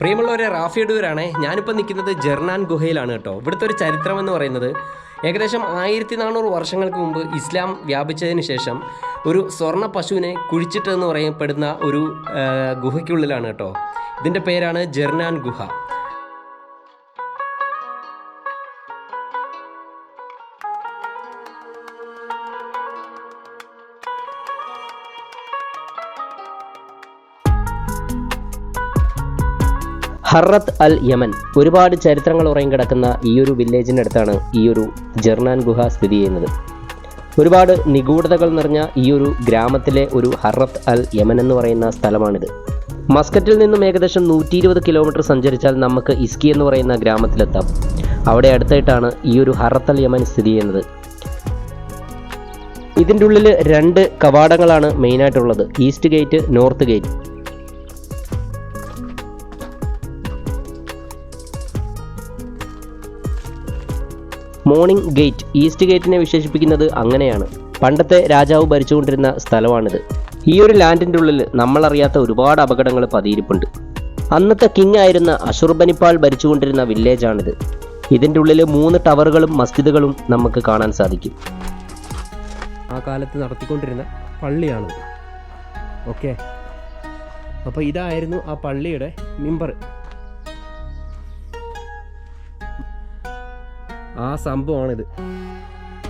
പ്രിയമുള്ളവരെ, റാഫി അടൂരാണ്. ഞാനിപ്പോൾ നിൽക്കുന്നത് ജർനാൻ ഗുഹയിലാണ് കേട്ടോ. ഇവിടുത്തെ ഒരു ചരിത്രം എന്ന് പറയുന്നത് ഏകദേശം 1400 വർഷങ്ങൾക്ക് മുമ്പ് ഇസ്ലാം വ്യാപിച്ചതിന് ശേഷം ഒരു സ്വർണ്ണ പശുവിനെ കുഴിച്ചിട്ടെന്ന് പറയപ്പെടുന്ന ഒരു ഗുഹയ്ക്കുള്ളിലാണ് കേട്ടോ. ഇതിൻ്റെ പേരാണ് ജർനാൻ ഗുഹ. ഹറത്ത് അൽ യമൻ. ഒരുപാട് ചരിത്രങ്ങൾ ഉറങ്ങി കിടക്കുന്ന ഈ ഒരു വില്ലേജിൻ്റെ അടുത്താണ് ഈ ഒരു ജർനാൻ ഗുഹ സ്ഥിതി ചെയ്യുന്നത്. ഒരുപാട് നിഗൂഢതകൾ നിറഞ്ഞ ഈ ഒരു ഗ്രാമത്തിലെ ഒരു ഹറത്ത് അൽ യമൻ എന്ന് പറയുന്ന സ്ഥലമാണിത്. മസ്കറ്റിൽ നിന്നും ഏകദേശം 120 കിലോമീറ്റർ സഞ്ചരിച്ചാൽ നമുക്ക് ഇസ്കി എന്ന് പറയുന്ന ഗ്രാമത്തിലെത്താം. അവിടെ അടുത്തായിട്ടാണ് ഈ ഒരു ഹറത്ത് അൽ യമൻ സ്ഥിതി ചെയ്യുന്നത്. ഇതിൻ്റെ ഉള്ളിൽ 2 കവാടങ്ങളാണ് മെയിനായിട്ടുള്ളത്, east gate, north gate. Morning gate, east ഗേറ്റിനെ വിശേഷിപ്പിക്കുന്നത് അങ്ങനെയാണ്. പണ്ടത്തെ രാജാവ് ഭരിച്ചുകൊണ്ടിരുന്ന സ്ഥലമാണിത്. ഈ ഒരു ലാൻഡിൻ്റെ ഉള്ളിൽ നമ്മളറിയാത്ത ഒരുപാട് അപകടങ്ങൾ പതിയിരിപ്പുണ്ട്. അന്നത്തെ കിങ് ആയിരുന്ന അഷുർബനിപ്പാൾ ഭരിച്ചുകൊണ്ടിരുന്ന വില്ലേജാണിത്. ഇതിൻ്റെ ഉള്ളിൽ 3 ടവറുകളും മസ്ജിദുകളും നമുക്ക് കാണാൻ സാധിക്കും. ആ കാലത്ത് നടത്തിക്കൊണ്ടിരുന്ന പള്ളിയാണിത്. ഓക്കെ, അപ്പോൾ ഇതായിരുന്നു ആ പള്ളിയുടെ മിമ്പർ. ആ സംഭവമാണിത്.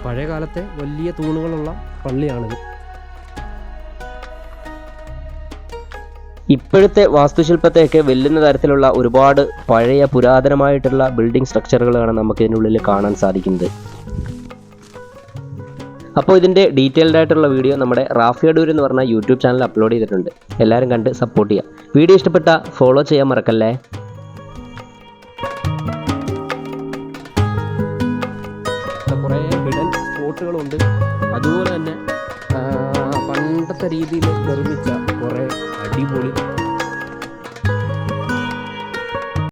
പഴയ കാലത്തെ വലിയ തൂണുകളുള്ള പള്ളിയാണിത്. ഇപ്പോഴത്തെ വാസ്തുശില്പത്തെയൊക്കെ വെല്ലുന്ന തരത്തിലുള്ള ഒരുപാട് പഴയ പുരാതനമായിട്ടുള്ള ബിൽഡിംഗ് സ്ട്രക്ചറുകളാണ് നമുക്ക് ഇതിനുള്ളിൽ കാണാൻ സാധിക്കുന്നത്. അപ്പോൾ ഇതിൻ്റെ ഡീറ്റെയിൽഡ് ആയിട്ടുള്ള വീഡിയോ നമ്മുടെ റാഫി അടൂർ എന്ന് പറഞ്ഞ യൂട്യൂബ് ചാനൽ അപ്ലോഡ് ചെയ്തിട്ടുണ്ട്. എല്ലാവരും കണ്ട് സപ്പോർട്ട് ചെയ്യാം. വീഡിയോ ഇഷ്ടപ്പെട്ട ഫോളോ ചെയ്യാൻ മറക്കല്ലേ. കുറേ ഹിഡൻ സ്പോട്ടുകളുണ്ട്. അതുപോലെ തന്നെ പണ്ടത്തെ രീതിയിൽ നിർമ്മിച്ച കുറേ അടിപൊളി